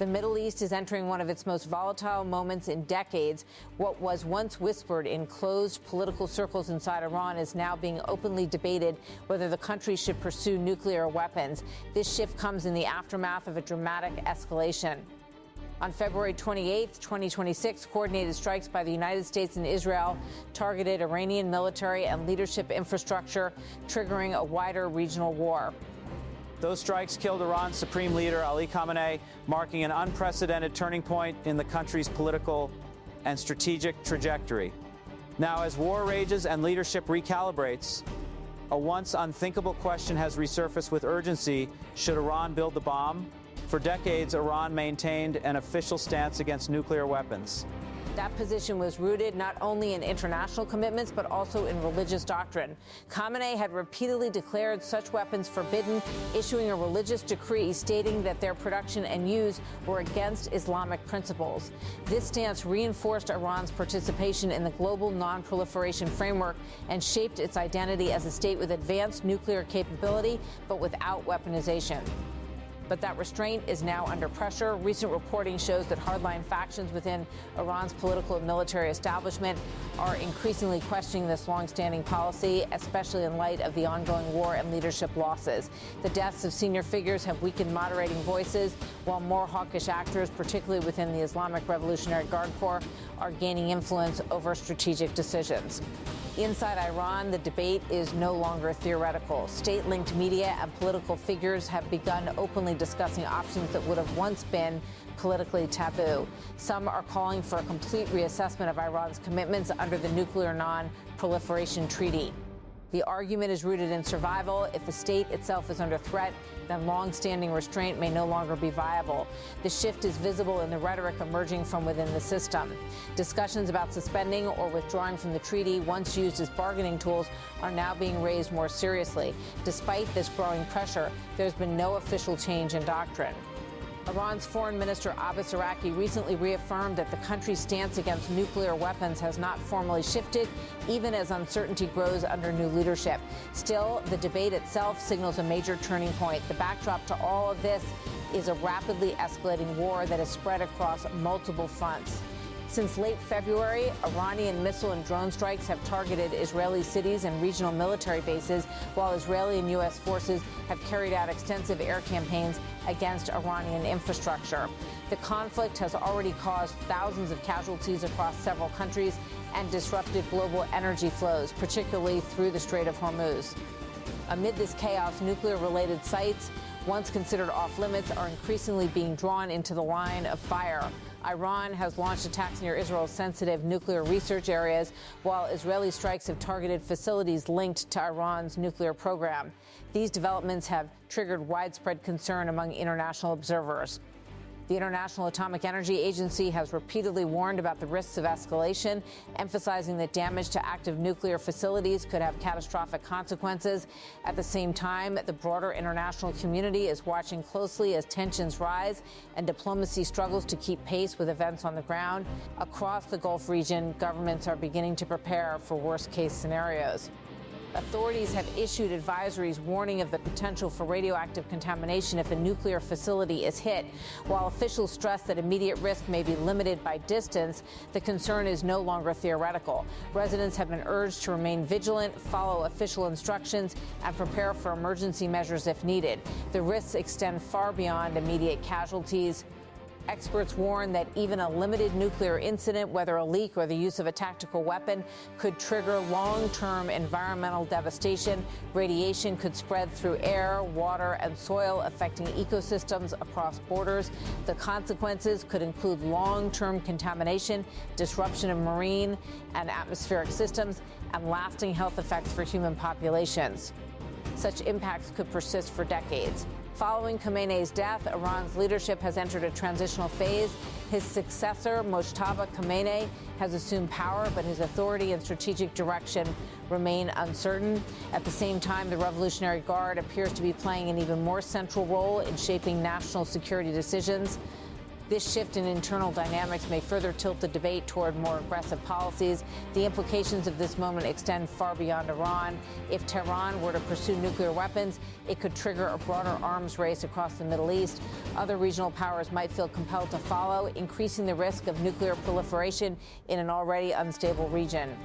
The Middle East is entering one of its most volatile moments in decades. What was once whispered in closed political circles inside Iran is now being openly debated whether the country should pursue nuclear weapons. This shift comes in the aftermath of a dramatic escalation. On February 28, 2026, coordinated strikes by the United States and Israel targeted Iranian military and leadership infrastructure, triggering a wider regional war. Those strikes killed Iran's supreme leader, Ali Khamenei, marking an unprecedented turning point in the country's political and strategic trajectory. Now, as war rages and leadership recalibrates, a once unthinkable question has resurfaced with urgency: should Iran build the bomb? For decades, Iran maintained an official stance against nuclear weapons. That position was rooted not only in international commitments, but also in religious doctrine. Khamenei had repeatedly declared such weapons forbidden, issuing a religious decree stating that their production and use were against Islamic principles. This stance reinforced Iran's participation in the global non-proliferation framework and shaped its identity as a state with advanced nuclear capability, but without weaponization. But that restraint is now under pressure. Recent reporting shows that hardline factions within Iran's political and military establishment are increasingly questioning this longstanding policy, especially in light of the ongoing war and leadership losses. The deaths of senior figures have weakened moderating voices, while more hawkish actors, particularly within the Islamic Revolutionary Guard Corps, are gaining influence over strategic decisions. Inside Iran, the debate is no longer theoretical. State-linked media and political figures have begun openly discussing options that would have once been politically taboo. Some are calling for a complete reassessment of Iran's commitments under the Nuclear Non-Proliferation Treaty. The argument is rooted in survival. If the state itself is under threat, then long-standing restraint may no longer be viable. The shift is visible in the rhetoric emerging from within the system. Discussions about suspending or withdrawing from the treaty, once used as bargaining tools, are now being raised more seriously. Despite this growing pressure, there's been no official change in doctrine. Iran's Foreign Minister Abbas Araqi recently reaffirmed that the country's stance against nuclear weapons has not formally shifted, even as uncertainty grows under new leadership. Still, the debate itself signals a major turning point. The backdrop to all of this is a rapidly escalating war that has spread across multiple fronts. Since late February, Iranian missile and drone strikes have targeted Israeli cities and regional military bases, while Israeli and U.S. forces have carried out extensive air campaigns against Iranian infrastructure. The conflict has already caused thousands of casualties across several countries and disrupted global energy flows, particularly through the Strait of Hormuz. Amid this chaos, nuclear-related sites, once considered off-limits, are increasingly being drawn into the line of fire. Iran has launched attacks near Israel's sensitive nuclear research areas, while Israeli strikes have targeted facilities linked to Iran's nuclear program. These developments have triggered widespread concern among international observers. The International Atomic Energy Agency has repeatedly warned about the risks of escalation, emphasizing that damage to active nuclear facilities could have catastrophic consequences. At the same time, the broader international community is watching closely as tensions rise and diplomacy struggles to keep pace with events on the ground. Across the Gulf region, governments are beginning to prepare for worst-case scenarios. Authorities have issued advisories warning of the potential for radioactive contamination if a nuclear facility is hit. While officials stress that immediate risk may be limited by distance, the concern is no longer theoretical. Residents have been urged to remain vigilant, follow official instructions, and prepare for emergency measures if needed. The risks extend far beyond immediate casualties. Experts warn that even a limited nuclear incident, whether a leak or the use of a tactical weapon, could trigger long-term environmental devastation. Radiation could spread through air, water, and soil, affecting ecosystems across borders. The consequences could include long-term contamination, disruption of marine and atmospheric systems, and lasting health effects for human populations. Such impacts could persist for decades. Following Khamenei's death, Iran's leadership has entered a transitional phase. His successor, Mojtaba Khamenei, has assumed power, but his authority and strategic direction remain uncertain. At the same time, the Revolutionary Guard appears to be playing an even more central role in shaping national security decisions. This shift in internal dynamics may further tilt the debate toward more aggressive policies. The implications of this moment extend far beyond Iran. If Tehran were to pursue nuclear weapons, it could trigger a broader arms race across the Middle East. Other regional powers might feel compelled to follow, increasing the risk of nuclear proliferation in an already unstable region.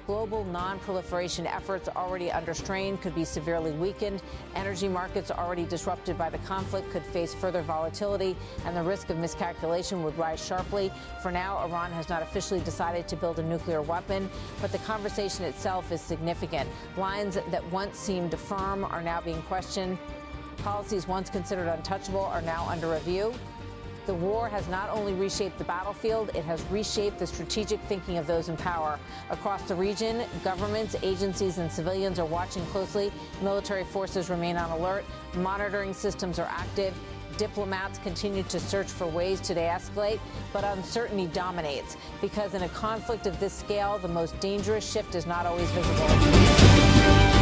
Global non-proliferation efforts already under strain could be severely weakened. Energy markets already disrupted by the conflict could face further volatility, and the risk of miscalculation would rise sharply. For now, Iran has not officially decided to build a nuclear weapon, but the conversation itself is significant. Lines that once seemed firm are now being questioned. Policies once considered untouchable are now under review. The war has not only reshaped the battlefield, it has reshaped the strategic thinking of those in power. Across the region, governments, agencies, and civilians are watching closely. Military forces remain on alert. Monitoring systems are active. Diplomats continue to search for ways to de-escalate, but uncertainty dominates. Because in a conflict of this scale, the most dangerous shift is not always visible.